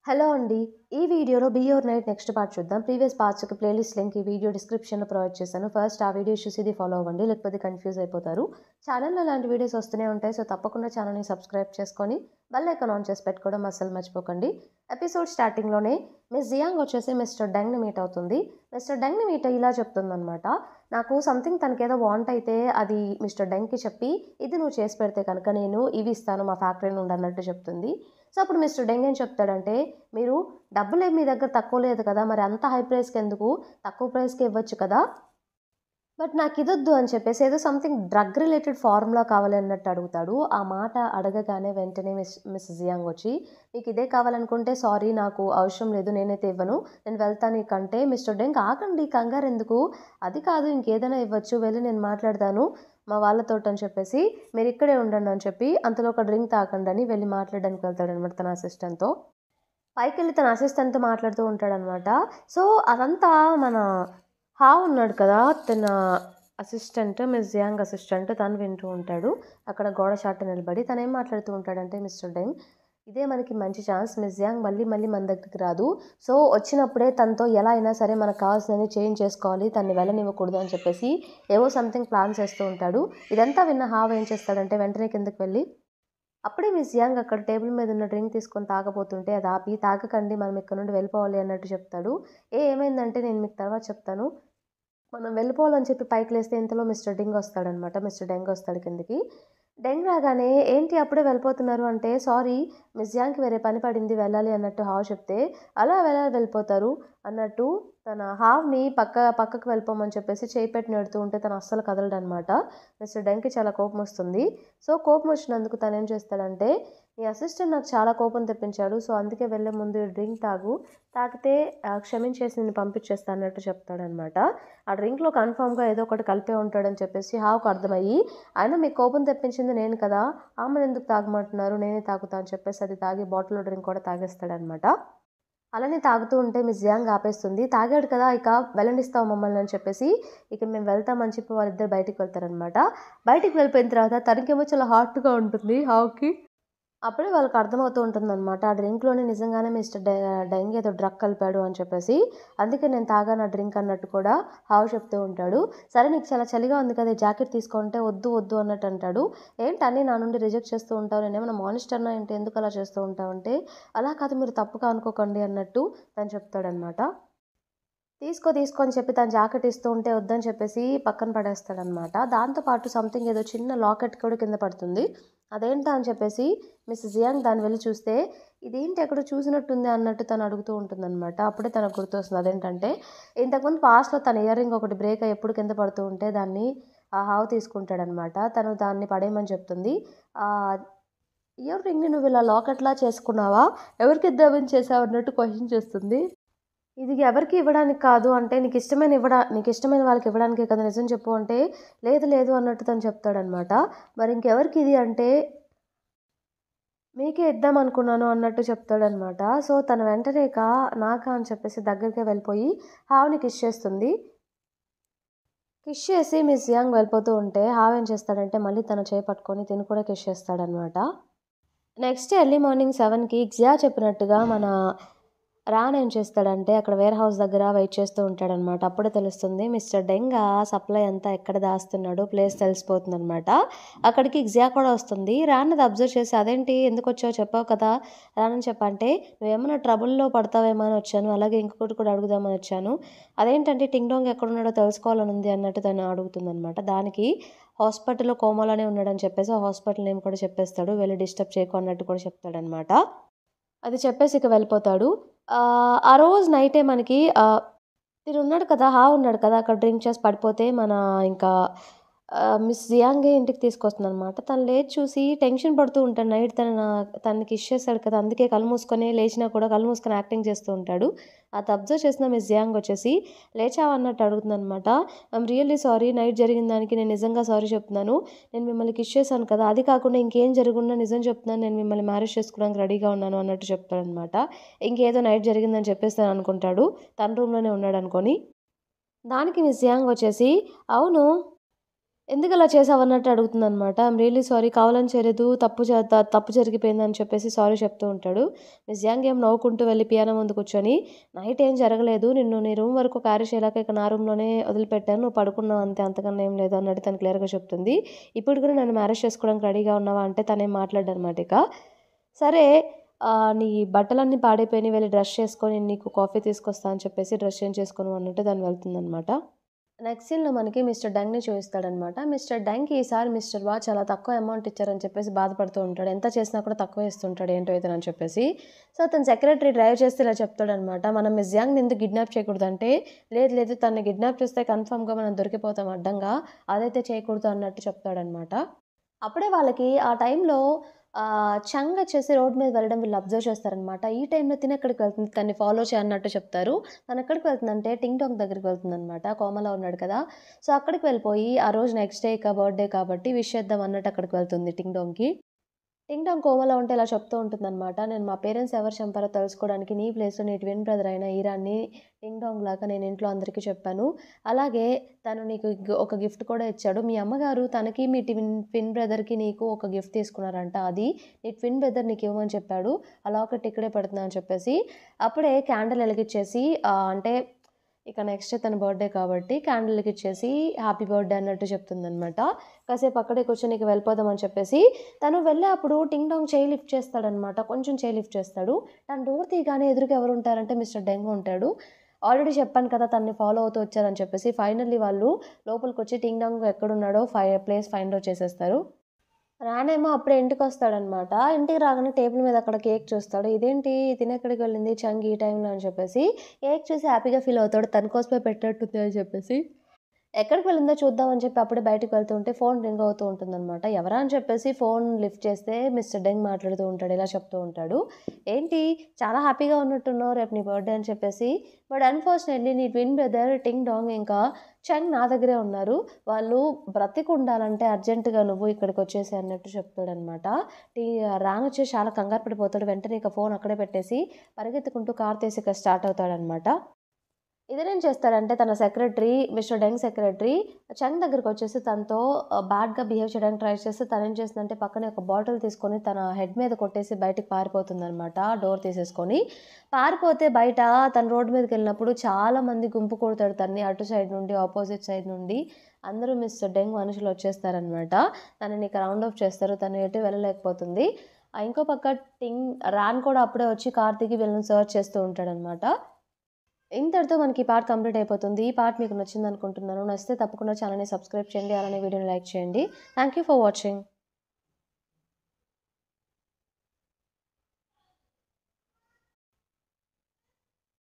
Hello అండి. ఈ వీడియోలో 'be your knight' next part చూద్దాం. ప్రీవియస్ పార్ట్స్ యొక్క ప్లేలిస్ట్ లింక్ ఈ వీడియో డిస్క్రిప్షన్‌లో ప్రొవైడ్ చేశాను. ఫస్ట్ ఆ వీడియోస్ చూసి ఇది ఫాలో అవ్వండి. లేకపోతే కన్‌ఫ్యూజ్ అయిపోతారు. ఛానెల్‌లో ఇలాంటి వీడియోస్ వస్తూనే ఉంటాయి. సో, తప్పకుండా ఛానెల్‌ని సబ్స్క్రైబ్ చేసుకొని బెల్ ఐకాన్ ఆన్ చేసి పెట్టుకోవడం అస్సలు మర్చిపోకండి. ఎపిసోడ్ స్టార్టింగ్‌లోనే మిస్ జియాంగ్ వచ్చేసి మిస్టర్ డెంగ్‌ని మీట్ అవుతుంది. మిస్టర్ డెంగ్‌ని మీట్ అయ్యి ఇలా చెప్తుందనమాట. నాకు సంథింగ్ తనకేదో వాంట్ అయితే అది మిస్టర్ డెంగ్‌కి చెప్పి, ఇది నువ్వు చేసి పెడితే కనుక నేను ఇవి ఇస్తాను మా ఫ్యాక్టరీ నుండి అన్నట్టు చెప్తుంది. సో, అప్పుడు మిస్టర్ డెంగ్ ఏం చెప్తాడంటే, మీరు డబ్బులేమి మీ దగ్గర తక్కువ లేదు కదా! మరి అంత హై ప్రైస్‌కి ఎందుకు? తక్కువ ప్రైస్‌కే ఇవ్వచ్చు కదా! బట్ నాకిదొద్దు అని చెప్పేసి ఏదో సంథింగ్ డ్రగ్ రిలేటెడ్ ఫార్ములా కావాలి అన్నట్టు అడుగుతాడు. ఆ మాట అడగగానే వెంటనే మిస్ జియాంగ్ వచ్చి, "మీకు ఇదే కావాలనుకుంటే సారీ నాకు అవసరం లేదు. నేనైతే ఇవ్వను. నేను వెళ్తాను ఇకంటే." మిస్టర్ డెంగ్ ఆగండి కంగారెందుకు? అది కాదు ఇంకేదైనా ఇవ్వచ్చు. వెళ్ళి నేను మాట్లాడతాను మా వాళ్ళతోటి అని చెప్పేసి, మీరిక్కడే ఉండండి అని చెప్పి, అంతలో ఒక డ్రింక్ తాగండి అని వెళ్ళి మాట్లాడడానికి వెళ్తాడనమాట తన అసిస్టెంట్‌తో. పైకెళ్ళి తన అసిస్టెంట్‌తో మాట్లాడుతూ ఉంటాడనమాట. సో, అదంతా మన ఉన్నాడు కదా! తన అసిస్టెంట్ మిస్ జియాంగ్ అసిస్టెంట్ తను వింటూ ఉంటాడు. అక్కడ గోడ చాటున నిలబడి తనేం మాట్లాడుతూ ఉంటాడంటే మిస్టర్ డెంగ్, ఇదే మనకి మంచి ఛాన్స్. మిస్ జియాంగ్ మళ్ళీ మళ్ళీ మన దగ్గరికి రాదు. సో, వచ్చినప్పుడే తనతో ఎలా అయినా సరే మనకు కావాల్సినవి చేంజ్ చేసుకోవాలి. తనని వెళ్ళనివ్వకూడదు అని చెప్పేసి ఏవో సంథింగ్ ప్లాన్స్ ఏస్తూ ఉంటాడు. ఇదంతా విన్న ఏం చేస్తాడంటే వెంటనే కిందకి వెళ్ళి అప్పుడే మిస్ యాంగ్ అక్కడ టేబుల్ మీద ఉన్న డ్రింక్ తీసుకొని తాగబోతుంటే అది ఆపి, తాగకండి మనం ఇక్కడ నుండి వెళ్ళిపోవాలి అన్నట్టు చెప్తాడు. ఏమైందంటే నేను మీకు తర్వాత చెప్తాను. మనం వెళ్ళిపోవాలని చెప్పి పైకి లేస్తే ఇంతలో మిస్టర్ డింగ్ వస్తాడనమాట. మిస్టర్ డెంగ్ వస్తాడు కిందకి. డెంగ్ రాగానే ఏంటి అప్పుడే వెళ్ళిపోతున్నారు అంటే, సారీ మిస్ యాంగ్‌కి వేరే పని పడింది వెళ్ళాలి అన్నట్టు చెప్తే, అలా ఎలా వెళ్ళిపోతారు అన్నట్టు తన పక్కకు వెళ్ళిపోమని చెప్పేసి చేయి పెట్టి నెడుతూ ఉంటే తను అస్సలు కదలడనమాట. మిస్టర్ డెంగ్‌కి చాలా కోపమొస్తుంది. సో, కోపం వచ్చినందుకు తనేం చేస్తాడంటే, "నీ అసిస్టెంట్ నాకు చాలా కోపం తెప్పించాడు. సో, అందుకే వెళ్ళే ముందు ఈ డ్రింక్ తాగు. తాగితే క్షమించేసి నిన్ను పంపించేస్తా" అన్నట్టు చెప్తాడనమాట. ఆ డ్రింక్‌లో కన్ఫర్మ్‌గా ఏదో ఒకటి కలిపే ఉంటాడని చెప్పేసి హావ్‌కి అర్థమయ్యి, అయినా మీకు కోపం తెప్పించింది నేను కదా! ఆమెనెందుకు తాగమంటున్నారు? నేనే తాగుతా అని చెప్పేసి అది తాగి బాటిల్‌లో డ్రింక్ కూడా తాగేస్తాడనమాట. అలానే తాగుతూ ఉంటే మిస్ జియాంగ్ ఆపేస్తుంది. తాగాడు కదా! ఇక వెళ్ళనిస్తావా మమ్మల్ని అని చెప్పేసి, ఇక మేము వెళ్తామని చెప్పి వాళ్ళిద్దరు బయటికి వెళ్తారనమాట. బయటికి వెళ్ళిపోయిన తర్వాత తనకేమో చాలా హాట్‌గా ఉంటుంది హావ్‌కి. అప్పుడే వాళ్ళకి అర్థమవుతూ ఉంటుందనమాట. ఆ డ్రింక్‌లోనే నిజంగానే డెంగ్ ఏదో డ్రగ్ కలిపాడు అని చెప్పేసి. అందుకే నేను తాగాను ఆ డ్రింక్ అన్నట్టు కూడా చెప్తూ ఉంటాడు. సరే నీకు చాలా చలిగా ఉంది కదా! ఈ జాకెట్ తీసుకో అంటే వద్దు, వద్దు అన్నట్టు అంటాడు. ఏంటి అన్నీ నా నుండి రిజెక్ట్ చేస్తూ ఉంటావు? నేనేమన్నా మానిస్టర్‌నా ఏంటి? ఎందుకు అలా చేస్తూ ఉంటావు అంటే, అలా కాదు మీరు తప్పుగా అనుకోకండి అన్నట్టు తను చెప్తాడనమాట. తీసుకో అని చెప్పి తను జాకెట్ ఇస్తూ ఉంటే వద్దని చెప్పేసి పక్కన పడేస్తాడనమాట. దాంతో పాటు సంథింగ్ ఏదో చిన్న లాకెట్ కూడా కింద పడుతుంది. అదేంటా అని చెప్పేసి మిస్ జియాంగ్ దాన్ని వెళ్లి చూస్తే, ఇదేంటి ఎక్కడో చూసినట్టుంది అన్నట్టు తను అడుగుతూ ఉంటుందనమాట. అప్పుడే తనకు గుర్తొస్తుంది. అదేంటంటే ఇంతకుముందు పాస్ట్‌లో తన ఇయర్ రింగ్ ఒకటి బ్రేక్ అయ్యి ఎప్పుడు కింద పడుతూ ఉంటే దాన్ని తీసుకుంటాడనమాట. తను దాన్ని పడేయమని చెప్తుంది. ఆహ్, ఇయర్ రింగ్‌ని నువ్వు ఇలా లాకెట్‌లా చేసుకున్నావా? ఎవరికిద్దామని చేసావు అన్నట్టు క్వెషన్ చేస్తుంది. ఇది ఎవరికీ ఇవ్వడానికి కాదు అంటే, నీకిష్టమైన వాళ్ళకి ఇవ్వడానికే కదా! నిజం చెప్పు అంటే, లేదు లేదు అన్నట్టు తను చెప్తాడనమాట. మరి ఇంకెవరికి ఇది అంటే, మీకే ఇద్దామనుకున్నాను అన్నట్టు చెప్తాడనమాట. సో, తను వెంటనే నాకా అని చెప్పేసి దగ్గరికే వెళ్ళిపోయి హావ్‌ని కిస్ చేస్తుంది. కిస్ చేసి మిస్ జియాంగ్ వెళ్ళిపోతూ ఉంటే ఏం చేస్తాడంటే, మళ్ళీ తన చేయి పట్టుకొని తిను కూడా కిస్ చేస్తాడనమాట. నెక్స్ట్ డే ఎర్లీ మార్నింగ్ 7కి జియా చెప్పినట్టుగా మన ఏం చేస్తాడంటే అక్కడ వేర్ హౌస్ దగ్గర వెయిట్ చేస్తూ ఉంటాడనమాట. అప్పుడే తెలుస్తుంది మిస్టర్ డెంగ్ సప్లై అంతా ఎక్కడ దాస్తున్నాడో ప్లేస్ తెలిసిపోతుందనమాట. అక్కడికి జియా కూడా వస్తుంది. అది అబ్జర్వ్ చేసి అదేంటి ఎందుకొచ్చావో చెప్పావు కదా! రానని చెప్పంటే, "నువ్వేమన్నా ట్రబుల్‌లో పడతావేమో అని వచ్చాను. అలాగే ఇంకొకటి కూడా అడుగుదామని వచ్చాను. అదేంటంటే టింగ్ డోంగ్ ఎక్కడున్నాడో తెలుసుకోవాలని ఉంది" అన్నట్టు తను అడుగుతుందనమాట. దానికి హాస్పిటల్‌లో కోమాలోనే ఉన్నాడని చెప్పేసి ఆ హాస్పిటల్ నేమ్ కూడా చెప్పేస్తాడు. వెళ్లి డిస్టర్బ్ చేయకు అన్నట్టు కూడా చెప్తాడనమాట. అది చెప్పేసి ఇక వెళ్ళిపోతాడు. ఆ రోజు నైటే మనకి తినున్నాడు కదా! ఉన్నాడు కదా! అక్కడ డ్రింక్ చేసి పడిపోతే ఇంకా మిస్ జియాంగే ఇంటికి తీసుకొస్తుందనమాట. తను లేచి చూసి టెన్షన్ పడుతూ ఉంటాడు. నైట్ తనని కిస్ చేసాడు కదా! అందుకే కళ్ళు మూసుకొని లేచినా కూడా కళ్ళు మూసుకొని యాక్టింగ్ చేస్తూ ఉంటాడు. అది అబ్జర్వ్ చేసిన మిస్ జియాంగ్ వచ్చేసి లేచావా అన్నట్టు అడుగుతుందనమాట. ఐయామ్ రియల్లీ సారీ నైట్ జరిగిన దానికి నేను నిజంగా సారీ చెప్తున్నాను. నేను మిమ్మల్ని కిస్ చేశాను కదా! అది కాకుండా ఇంకేం జరుగున్నా నిజం చెప్తున్నాను. నేను మిమ్మల్ని మ్యారేజ్ చేసుకోవడానికి రెడీగా ఉన్నాను అన్నట్టు చెప్తాడనమాట. ఇంకేదో నైట్ జరిగిందని చెప్పేసి తను అనుకుంటాడు. తన రూమ్‌లోనే ఉన్నాడనుకోని. దానికి మిస్ జియాంగ్ వచ్చేసి, అవును ఎందుకలా చేసావన్నట్టు అడుగుతుందనమాట. ఐయామ్ రియల్లీ సారీ కావాలని చేయలేదు. తప్పు జరిగిపోయిందని చెప్పేసి సారీ చెప్తూ ఉంటాడు. మిస్ యాంగ్ ఏమో నవ్వుకుంటూ వెళ్ళి పియానో ముందు కూర్చొని, నైట్ ఏం జరగలేదు. నిన్ను నీ రూమ్ వరకు క్యారీ చేయలేక ఇక నా రూమ్‌లోనే వదిలిపెట్టాను. నువ్వు పడుకున్నావు అంతే అంతకన్నా ఏం లేదు అన్నట్టు తను క్లియర్‌గా చెప్తుంది. ఇప్పుడు కూడా నన్ను మ్యారేజ్ చేసుకోవడానికి రెడీగా ఉన్నావా అంటే తనేం మాట్లాడడనమాట ఇక. సరే నీ బట్టలన్నీ పాడైపోయినాయి వెళ్లి డ్రెస్ చేసుకో నేను నీకు కాఫీ తీసుకొస్తా అని చెప్పేసి డ్రెస్ చేంజ్ చేసుకోను అన్నట్టు తను వెళ్తుందనమాట. నెక్స్ట్ సీన్‌లో మనకి మిస్టర్ డెంగ్‌ని చూపిస్తాడనమాట. మిస్టర్ డెంగ్‌కి ఈసారి మిస్టర్ వా చాలా తక్కువ అమౌంట్ ఇచ్చారని చెప్పేసి బాధపడుతూ ఉంటాడు. ఎంత చేసినా కూడా తక్కువే ఇస్తుంటాడు ఏంటో ఇతనని చెప్పేసి. సో, అతను సెక్రటరీ డ్రైవ్ చేస్తే ఇలా చెప్తాడనమాట. మనం మిస్ యాంగ్‌ని ఎందుకు కిడ్నాప్ చేయకూడదంటే, లేదు లేదు తనని కిడ్నాప్ చేస్తే కన్ఫర్మ్‌గా మనం దొరికిపోతాం అడ్డంగా. అదైతే చేయకూడదు అన్నట్టు చెప్తాడనమాట. అప్పుడే వాళ్ళకి ఆ టైంలో చంగ్ వచ్చేసి రోడ్ మీద వెళ్ళడం వీళ్ళు అబ్జర్వ్ చేస్తారనమాట. ఈ టైంలో తినెక్కడికి వెళ్తుంది, తనని ఫాలో చేయన్నట్టు చెప్తారు. తనెక్కడికి వెళ్తుందంటే టింగ్ టాంగ్ దగ్గరికి వెళ్తుందనమాట. కోమాలో ఉన్నాడు కదా! సో, అక్కడికి వెళ్ళిపోయి ఆ రోజు నెక్స్ట్ డే ఇక బర్త్‌డే కాబట్టి విష్ చేద్దాం అన్నట్టు అక్కడికి వెళ్తుంది టింగ్ టాంగ్‌కి. టింగ్ టాంగ్ కోమాలో ఉంటే ఇలా చెప్తూ ఉంటుందనమాట. నేను మా పేరెంట్స్ ఎవరు చంపారో తెలుసుకోవడానికి నీ ప్లేస్‌లో నీ ట్విన్ బ్రదర్ అయిన ఈరాన్‌ని టింగ్ టాంగ్ లాగా నేను ఇంట్లో అందరికీ చెప్పాను. అలాగే తను నీకు ఒక గిఫ్ట్ కూడా ఇచ్చాడు. మీ అమ్మగారు తనకి మీ ట్విన్ బ్రదర్‌కి నీకు ఒక గిఫ్ట్ తీసుకున్నారంట. అది నీ ట్విన్ బ్రదర్ నీకివ్వమని చెప్పాడు. ఆ లాకెట్ ఇక్కడే పెడుతున్నా అని చెప్పేసి అప్పుడే క్యాండిల్ ఎలిగిచ్చేసి అంటే ఇక నెక్స్ట్ తన బర్త్‌డే కాబట్టి క్యాండిల్ ఎలిగిచ్చేసి హ్యాపీ బర్త్‌డే అన్నట్టు చెప్తుందనమాట. కాసేపు అక్కడే కూర్చొని ఇక వెళ్ళిపోదాం అని చెప్పేసి తను వెళ్ళే అప్పుడు టింగ్ టాంగ్ చెయ్యి లిఫ్ట్ చేస్తాడనమాట. కొంచెం చెయ్యి లిఫ్ట్ చేస్తాడు. తను డోర్ తీయగానే ఎదురుగా ఎవరుంటారంటే మిస్టర్ డెంగ్ ఉంటాడు. ఆల్రెడీ చెప్పాను కదా! తనని ఫాలో అవుతూ వచ్చారని చెప్పేసి. ఫైనల్లీ వాళ్ళు లోపలికొచ్చి టింగ్ టాంగ్ ఎక్కడున్నాడో ప్లేస్ ఫైండ్ ఔట్ చేసేస్తారు. రానేమో అప్పుడే ఇంటికొస్తాడనమాట. ఇంటికి రాగానే టేబుల్ మీద అక్కడ కేక్ చూస్తాడు. ఇదేంటి తినెక్కడికి వెళ్ళింది చంకి ఈ టైంలో అని చెప్పేసి కేక్ చూసి హ్యాపీగా ఫీల్ అవుతాడు. తన కోసమే పెట్టినట్టుంది అని చెప్పేసి. ఎక్కడికి వెళ్ళిందో చూద్దాం అని చెప్పి అప్పుడే బయటికి వెళ్తూ ఉంటే ఫోన్ రింగ్ అవుతూ ఉంటుందనమాట. ఎవరా అని చెప్పేసి ఫోన్ లిఫ్ట్ చేస్తే మిస్టర్ డెంగ్ మాట్లాడుతూ ఉంటాడు. ఇలా చెప్తూ ఉంటాడు. ఏంటి చాలా హ్యాపీగా ఉన్నట్టున్నావు రేపు నీ బర్త్‌డే అని చెప్పేసి. బట్ అన్‌ఫార్చునేట్‌లీ నీ ట్విన్ బ్రదర్ టింగ్ డాంగ్ ఇంకా చంగ్ నా దగ్గరే ఉన్నారు. వాళ్ళు బ్రతికుండాలంటే అర్జెంట్‌గా నువ్వు ఇక్కడికొచ్చేసేయి అన్నట్టు చెప్తాడనమాట. టీ రాంగ్ వచ్చేసి చాలా కంగారు పడిపోతాడు. వెంటనే ఇక ఫోన్ అక్కడే పెట్టేసి పరిగెత్తుకుంటూ కార్ తీసి ఇక స్టార్ట్ అవుతాడనమాట. ఇతనేం చేస్తాడంటే తన సెక్రటరీ మిస్టర్ డెంగ్ సెక్రటరీ చంగ్ దగ్గరకొచ్చేసి తనతో బ్యాడ్‌గా బిహేవ్ చేయడానికి ట్రై చేస్తే తనేం చేస్తుందంటే పక్కనే ఒక బాటిల్ తీసుకొని తన హెడ్ మీద కొట్టేసి బయటికి పారిపోతుందనమాట. డోర్ తీసేసుకొని. పారిపోతే బయట తను రోడ్డు మీదకెళ్ళినప్పుడు చాలామంది గుంపు కూడతారు తనని అటు సైడ్ నుండి, అపోజిట్ సైడ్ నుండి. అందరూ మిస్టర్ డెంగ్ మనుషులొచ్చేస్తారనమాట. తనని ఇక రౌండ్ ఆఫ్ చేస్తారు. తను ఎటు వెళ్ళలేకపోతుంది. ఇంకో పక్క రాన్ కూడా అప్పుడే వచ్చి కార్ దిగి వీళ్ళని సెర్చ్ చేస్తూ ఉంటాడనమాట. ఇంతటితో మనకి ఈ పార్ట్ కంప్లీట్ అయిపోతుంది. ఈ పార్ట్ మీకు నచ్చిందనుకుంటున్నాను. నచ్చితే తప్పకుండా ఛానెల్‌ని సబ్స్క్రైబ్ చేయండి. అలానే వీడియోని లైక్ చేయండి. Thank you for watching.